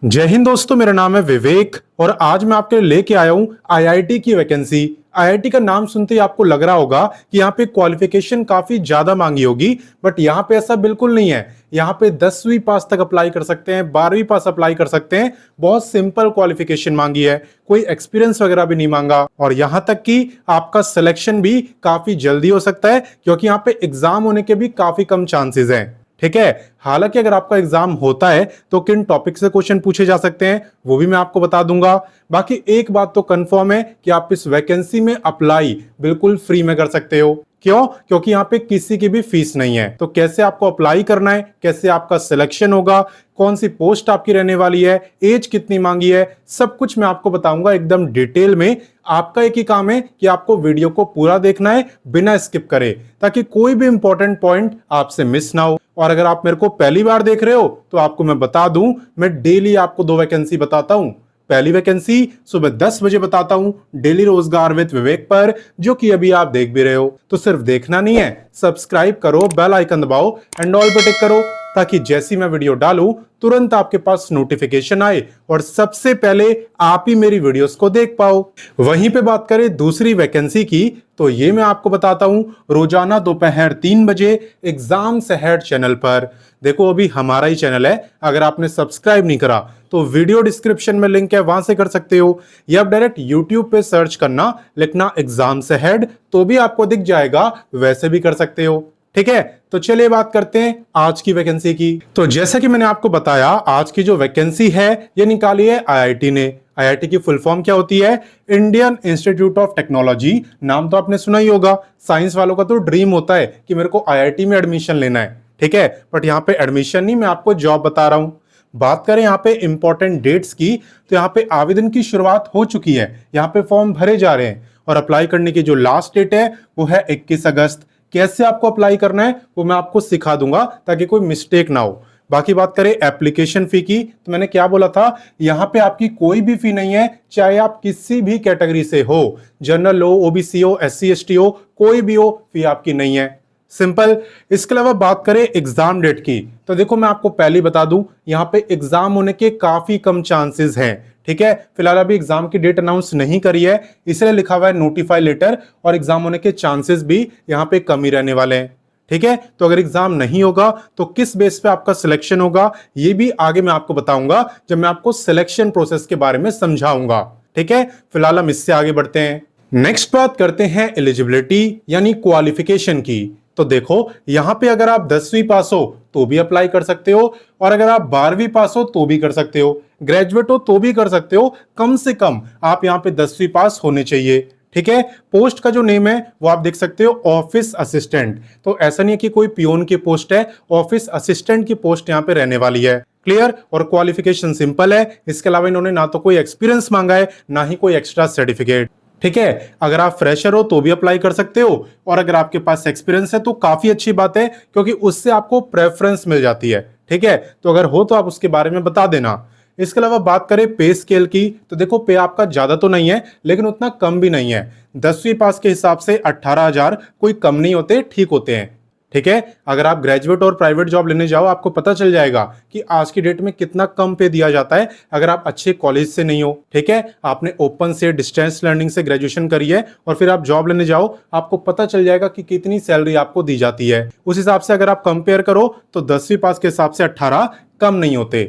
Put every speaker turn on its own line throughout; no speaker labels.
जय हिंद दोस्तों, मेरा नाम है विवेक और आज मैं आपके लिए लेके आया हूं आईआईटी की वैकेंसी। आईआईटी का नाम सुनते ही आपको लग रहा होगा कि यहाँ पे क्वालिफिकेशन काफी ज्यादा मांगी होगी, बट यहाँ पे ऐसा बिल्कुल नहीं है। यहाँ पे 10वीं पास तक अप्लाई कर सकते हैं, 12वीं पास अप्लाई कर सकते हैं। बहुत सिंपल क्वालिफिकेशन मांगी है, कोई एक्सपीरियंस वगैरह भी नहीं मांगा और यहाँ तक कि आपका सिलेक्शन भी काफी जल्दी हो सकता है क्योंकि यहाँ पे एग्जाम होने के भी काफी कम चांसेस हैं। ठीक है, हालांकि अगर आपका एग्जाम होता है तो किन टॉपिक से क्वेश्चन पूछे जा सकते हैं वो भी मैं आपको बता दूंगा। बाकी एक बात तो कंफर्म है कि आप इस वैकेंसी में अप्लाई बिल्कुल फ्री में कर सकते हो। क्यों? क्योंकि यहाँ पे किसी की भी फीस नहीं है। तो कैसे आपको अप्लाई करना है, कैसे आपका सिलेक्शन होगा, कौन सी पोस्ट आपकी रहने वाली है, एज कितनी मांगी है, सब कुछ मैं आपको बताऊंगा एकदम डिटेल में। आपका एक ही काम है कि आपको वीडियो को पूरा देखना है बिना स्किप करे, ताकि कोई भी इंपॉर्टेंट पॉइंट आपसे मिस ना हो। और अगर आप मेरे को पहली बार देख रहे हो तो आपको मैं बता दूं, मैं डेली आपको 2 वैकेंसी बताता हूं। पहली वैकेंसी सुबह 10 बजे बताता हूं डेली रोजगार विद विवेक पर, जो कि अभी आप देख भी रहे हो। तो सिर्फ देखना नहीं है, सब्सक्राइब करो, बेल आइकन दबाओ एंड ऑल पे टिक करो, ताकि जैसी मैं वीडियो डालूं तुरंत आपके पास नोटिफिकेशन आए और सबसे पहले आप ही मेरी वीडियोस को देख पाओ। वहीं पे बात करें दूसरी वैकेंसी की, तो ये मैं आपको बताता हूं रोजाना दोपहर 3 बजे एग्जाम्स अहेड चैनल पर। देखो अभी हमारा ही चैनल है, अगर आपने सब्सक्राइब नहीं करा तो वीडियो डिस्क्रिप्शन में लिंक है, वहां से कर सकते हो, या आप डायरेक्ट यूट्यूब पे सर्च करना, लिखना एग्जाम्स अहेड तो भी आपको दिख जाएगा, वैसे भी कर सकते हो। ठीक है, तो चलिए बात करते हैं आज की वैकेंसी की। तो जैसा कि मैंने आपको बताया, आज की जो वैकेंसी है ये निकाली है आईआईटी ने। आईआईटी की फुल फॉर्म क्या होती है? Indian institute of technology. नाम तो आपने सुना ही होगा। साइंस वालों का तो ड्रीम होता है कि मेरे को आईआईटी में एडमिशन लेना है। ठीक है, बट यहाँ पे एडमिशन नहीं, मैं आपको जॉब बता रहा हूं। बात करें यहाँ पे इंपॉर्टेंट डेट्स की, तो यहाँ पे आवेदन की शुरुआत हो चुकी है, यहाँ पे फॉर्म भरे जा रहे हैं और अप्लाई करने की जो लास्ट डेट है वो है 21 अगस्त। कैसे आपको अप्लाई करना है वो मैं आपको सिखा दूंगा ताकि कोई मिस्टेक ना हो। बाकी बात करें एप्लीकेशन फी की, तो मैंने क्या बोला था, यहाँ पे आपकी कोई भी फी नहीं है, चाहे आप किसी भी कैटेगरी से हो, जनरल हो, ओबीसी हो, एससी एसटी हो, कोई भी हो, फी आपकी नहीं है। सिंपल। इसके अलावा बात करें एग्जाम डेट की, तो देखो मैं आपको पहले बता दूं, यहाँ पे एग्जाम होने के काफी कम चांसेस हैं। ठीक है, फिलहाल अभी एग्जाम की डेट अनाउंस नहीं करी है, इसलिए लिखा हुआ है नोटिफाई लेटर, और एग्जाम होने के चांसेस भी यहाँ पे कम ही रहने वाले हैं। ठीक है, तो अगर एग्जाम नहीं होगा तो किस बेस पे आपका सिलेक्शन होगा ये भी आगे मैं आपको बताऊंगा, जब मैं आपको सिलेक्शन प्रोसेस के बारे में समझाऊंगा। ठीक है, फिलहाल हम इससे आगे बढ़ते हैं। नेक्स्ट बात करते हैं एलिजिबिलिटी यानी क्वालिफिकेशन की। तो देखो यहां पे अगर आप 10वीं पास हो तो भी अप्लाई कर सकते हो, और अगर आप 12वीं पास हो तो भी कर सकते हो, ग्रेजुएट हो तो भी कर सकते हो। कम से कम आप यहां पे 10वीं पास होने चाहिए। ठीक है, पोस्ट का जो नेम है वो आप देख सकते हो, ऑफिस असिस्टेंट। तो ऐसा नहीं है कि कोई पियोन की पोस्ट है, ऑफिस असिस्टेंट की पोस्ट यहां पे रहने वाली है। क्लियर? और क्वालिफिकेशन सिंपल है, इसके अलावा इन्होंने ना तो कोई एक्सपीरियंस मांगा है ना ही कोई एक्स्ट्रा सर्टिफिकेट। ठीक है, अगर आप फ्रेशर हो तो भी अप्लाई कर सकते हो, और अगर आपके पास एक्सपीरियंस है तो काफी अच्छी बात है, क्योंकि उससे आपको प्रेफरेंस मिल जाती है। ठीक है, तो अगर हो तो आप उसके बारे में बता देना। इसके अलावा बात करें पे स्केल की, तो देखो पे आपका ज्यादा तो नहीं है लेकिन उतना कम भी नहीं है। 10वीं पास के हिसाब से 18,000 कोई कम नहीं होते, ठीक होते हैं। ठीक है, अगर आप ग्रेजुएट और प्राइवेट जॉब लेने जाओ आपको पता चल जाएगा कि आज की डेट में कितना कम पे दिया जाता है अगर आप अच्छे कॉलेज से नहीं हो। ठीक है, आपने ओपन से, डिस्टेंस लर्निंग से ग्रेजुएशन करी है और फिर आप जॉब लेने जाओ, आपको पता चल जाएगा कि कितनी सैलरी आपको दी जाती है। उस हिसाब से अगर आप कंपेयर करो तो 10वीं पास के हिसाब से 18 कम नहीं होते।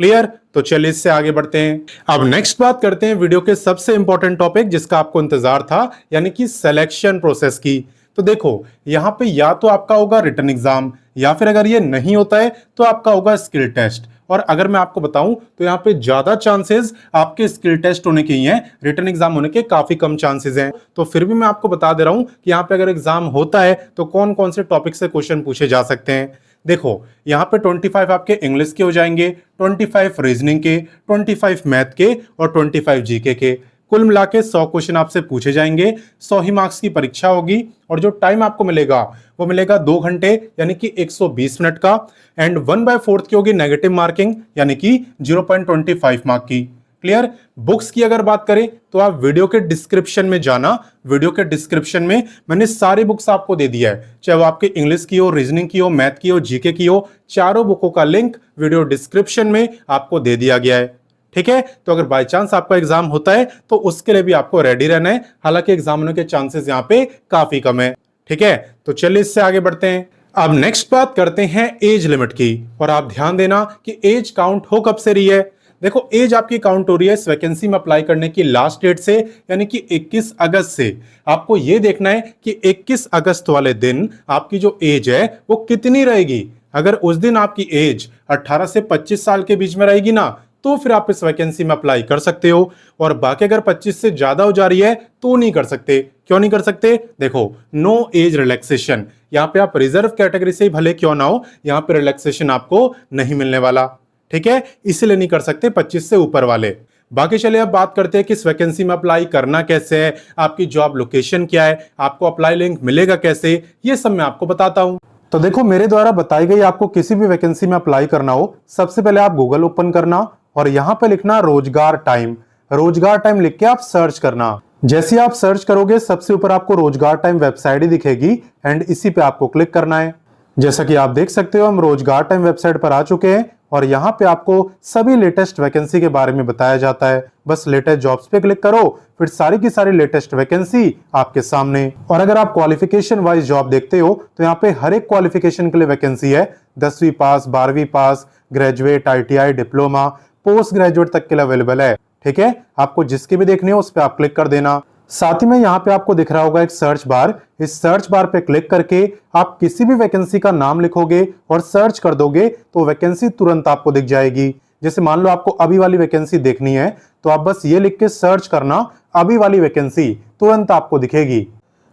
क्लियर? तो चलिए इससे आगे बढ़ते हैं। अब नेक्स्ट बात करते हैं वीडियो के सबसे इंपॉर्टेंट टॉपिक जिसका आपको इंतजार था, यानी कि सिलेक्शन प्रोसेस की। तो देखो यहां पे या तो आपका होगा रिटन एग्जाम, या फिर अगर ये नहीं होता है तो आपका होगा स्किल टेस्ट। और अगर मैं आपको बताऊं तो यहाँ पे ज्यादा चांसेस आपके स्किल टेस्ट होने के ही हैं, रिटन एग्जाम होने के काफी कम चांसेस हैं। तो फिर भी मैं आपको बता दे रहा हूं कि यहाँ पे अगर एग्जाम होता है तो कौन कौन से टॉपिक से क्वेश्चन पूछे जा सकते हैं। देखो यहाँ पे 25 आपके इंग्लिश के हो जाएंगे, 25 रीजनिंग के, 25 मैथ के और 25 जीके के। कुल मिला के 100 क्वेश्चन आपसे पूछे जाएंगे। 100 ही मार्क्स की परीक्षा होगी, और जो टाइम आपको मिलेगा वो मिलेगा 2 घंटे यानी कि 120 मिनट का, एंड 1/4 की होगी नेगेटिव मार्किंग यानी कि 0.25 मार्क की। क्लियर। बुक्स की अगर बात करें तो आप वीडियो के डिस्क्रिप्शन में जाना, वीडियो के डिस्क्रिप्शन में मैंने सारी बुक्स आपको दे दिया है, चाहे वो आपके इंग्लिश की हो, रीजनिंग की हो, मैथ की हो, जीके की हो, चारों बुकों का लिंक वीडियो डिस्क्रिप्शन में आपको दे दिया गया है। ठीक है, तो अगर बाय चांस आपका एग्जाम होता है तो उसके लिए भी आपको रेडी रहना है, हालांकि एग्जाम होने के चांसेस यहां पे काफी कम है। ठीक है, तो चलिए इससे आगे बढ़ते हैं। अब नेक्स्ट बात करते हैं एज लिमिट की, और आप ध्यान देना कि एज काउंट हो कब से रही है। देखो, एज आपकी काउंट हो रही है इस वैकेंसी में अप्लाई करने की लास्ट डेट से, यानी कि 21 अगस्त से। आपको यह देखना है कि 21 अगस्त वाले दिन आपकी जो एज है वो कितनी रहेगी। अगर उस दिन आपकी एज 18 से 25 साल के बीच में रहेगी ना, तो फिर आप इस वैकेंसी में अप्लाई कर सकते हो। और बाकी अगर 25 से ज्यादा हो जा रही है तो नहीं कर सकते। क्यों नहीं कर सकते? देखो, नो एज रिलैक्सेशन, यहां पे आप रिजर्व कैटेगरी से ही भले क्यों ना हो, यहां पे रिलैक्सेशन आपको नहीं मिलने वाला। ठीक है, इसलिए नहीं कर सकते 25 से ऊपर वाले। बाकी चलिए अब बात करते हैं कि इस वैकेंसी में अप्लाई करना कैसे है, आपकी जॉब लोकेशन क्या है, आपको अप्लाई लिंक मिलेगा कैसे, ये सब मैं आपको बताता हूं। तो देखो, मेरे द्वारा बताई गई आपको किसी भी वैकेंसी में अप्लाई करना हो, सबसे पहले आप गूगल ओपन करना और यहां पे लिखना रोजगार टाइम। रोजगार टाइम लिख के आप सर्च करना। जैसे आप सर्च करोगे सबसे ऊपर आपको रोजगार टाइम वेबसाइट ही दिखेगी एंड इसी पे आपको क्लिक करना है। जैसा कि आप देख सकते हो, हम रोजगार टाइम वेबसाइट पर आ चुके हैं और यहाँ पे आपको सभी लेटेस्ट वैकेंसी के बारे में बताया जाता है। बस लेटेस्ट जॉब्स पे क्लिक करो, फिर सारी की सारी लेटेस्ट वैकेंसी आपके सामने। और अगर आप क्वालिफिकेशन वाइज जॉब देखते हो तो यहाँ पे हर एक क्वालिफिकेशन के लिए वैकेंसी है। 10वीं पास, 12वीं pass, graduate, ITI, diploma, post graduate तक के लिए अवेलेबल है। ठीक है, आपको जिसकी भी देखनी हो उस पर आप क्लिक कर देना। साथ ही में यहाँ पे आपको दिख रहा होगा एक सर्च बार, इस सर्च बार पे क्लिक करके आप किसी भी वैकेंसी का नाम लिखोगे और सर्च कर दोगे तो वैकेंसी तुरंत आपको दिख जाएगी। जैसे मान लो आपको अभी वाली वैकेंसी देखनी है तो आप बस ये लिख के सर्च करना, अभी वाली वैकेंसी तुरंत आपको दिखेगी।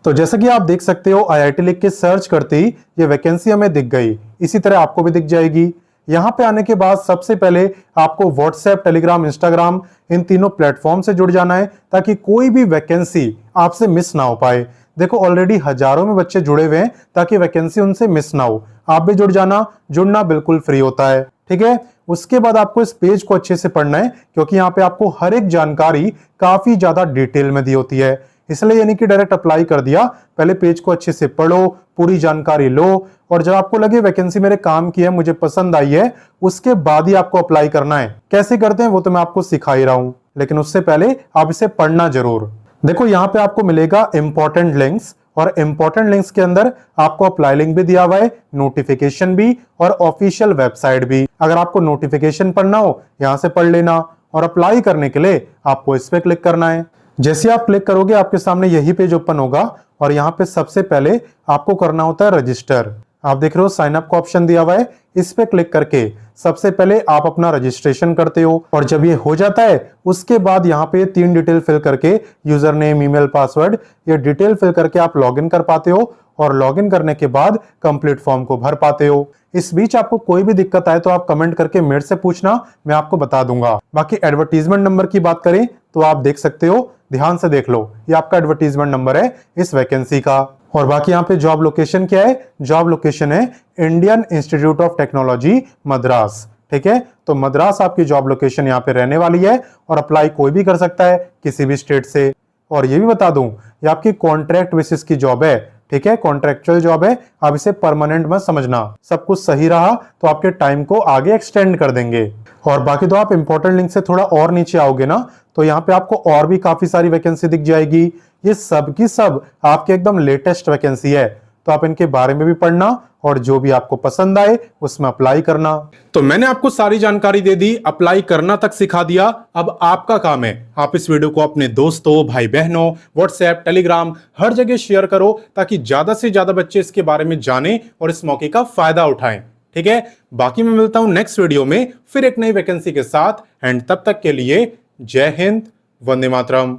तो जैसा कि आप देख सकते हो, IIT लिख के सर्च करते ही ये वैकेंसी हमें दिख गई, इसी तरह आपको भी दिख जाएगी। यहां पे आने के बाद सबसे पहले आपको व्हाट्सएप, टेलीग्राम, इंस्टाग्राम इन तीनों प्लेटफॉर्म से जुड़ जाना है ताकि कोई भी वैकेंसी आपसे मिस ना हो पाए। देखो, ऑलरेडी हजारों में बच्चे जुड़े हुए हैं ताकि वैकेंसी उनसे मिस ना हो। आप भी जुड़ जाना, जुड़ना बिल्कुल फ्री होता है। ठीक है, उसके बाद आपको इस पेज को अच्छे से पढ़ना है क्योंकि यहाँ पे आपको हर एक जानकारी काफी ज्यादा डिटेल में दी होती है। इसलिए यानी कि डायरेक्ट अप्लाई कर दिया, पहले पेज को अच्छे से पढ़ो, पूरी जानकारी लो और जब आपको लगे वैकेंसी मेरे काम की है, मुझे पसंद आई है, उसके बाद ही आपको अप्लाई करना है। कैसे करते हैं वो तो मैं आपको सिखा ही रहा हूं, लेकिन उससे पहले आप इसे पढ़ना जरूर। देखो, यहाँ पे आपको मिलेगा इंपॉर्टेंट लिंक्स और इंपॉर्टेंट लिंक्स के अंदर आपको अप्लाई लिंक भी दिया हुआ है, नोटिफिकेशन भी और ऑफिशियल वेबसाइट भी। अगर आपको नोटिफिकेशन पढ़ना हो यहाँ से पढ़ लेना और अप्लाई करने के लिए आपको इस पे क्लिक करना है। जैसे आप क्लिक करोगे आपके सामने यही पेज ओपन होगा और यहाँ पे सबसे पहले आपको करना होता है रजिस्टर। आप देख रहे हो साइन अप का ऑप्शन दिया हुआ है, इस पे क्लिक करके सबसे पहले आप अपना रजिस्ट्रेशन करते हो और जब ये हो जाता है उसके बाद यहाँ पे 3 डिटेल फिल करके, यूजर नेम, ईमेल, पासवर्ड, ये डिटेल फिल करके आप लॉगिन कर पाते हो और लॉगिन करने के बाद कंप्लीट फॉर्म को भर पाते हो। इस बीच आपको कोई भी दिक्कत आए तो आप कमेंट करके मेरे से पूछना, मैं आपको बता दूंगा। बाकी एडवर्टीजमेंट नंबर की बात करें तो आप देख सकते हो, ध्यान से देख लो, ये आपका एडवर्टीजमेंट नंबर है इस वैकेंसी का। और बाकी यहाँ पे जॉब लोकेशन क्या है? जॉब लोकेशन है Indian institute of technology Madras. ठीक है, तो मद्रास आपकी जॉब लोकेशन यहाँ पे रहने वाली है और अप्लाई कोई भी कर सकता है किसी भी स्टेट से। और ये भी बता दूं, ये आपकी कॉन्ट्रैक्ट बेसिस की जॉब है। ठीक है, कॉन्ट्रेक्चुअल जॉब है, आप इसे परमानेंट मत समझना। सब कुछ सही रहा तो आपके टाइम को आगे एक्सटेंड कर देंगे। और बाकी तो आप इंपॉर्टेंट लिंक से थोड़ा और नीचे आओगे ना तो यहाँ पे आपको और भी काफी सारी वैकेंसी दिख जाएगी। ये सब की सब आपके एकदम लेटेस्ट वैकेंसी है, तो आप इनके बारे में भी पढ़ना और जो भी आपको पसंद आए उसमें अप्लाई करना। तो मैंने आपको सारी जानकारी दे दी, अप्लाई करना तक सिखा दिया। अब आपका काम है आप इस वीडियो को अपने दोस्तों, भाई बहनों, व्हाट्सएप, टेलीग्राम हर जगह शेयर करो ताकि ज्यादा से ज्यादा बच्चे इसके बारे में जाने और इस मौके का फायदा उठाएं। ठीक है, बाकी मैं मिलता हूं नेक्स्ट वीडियो में फिर एक नई वैकेंसी के साथ। एंड तब तक के लिए जय हिंद, वंदे मातरम।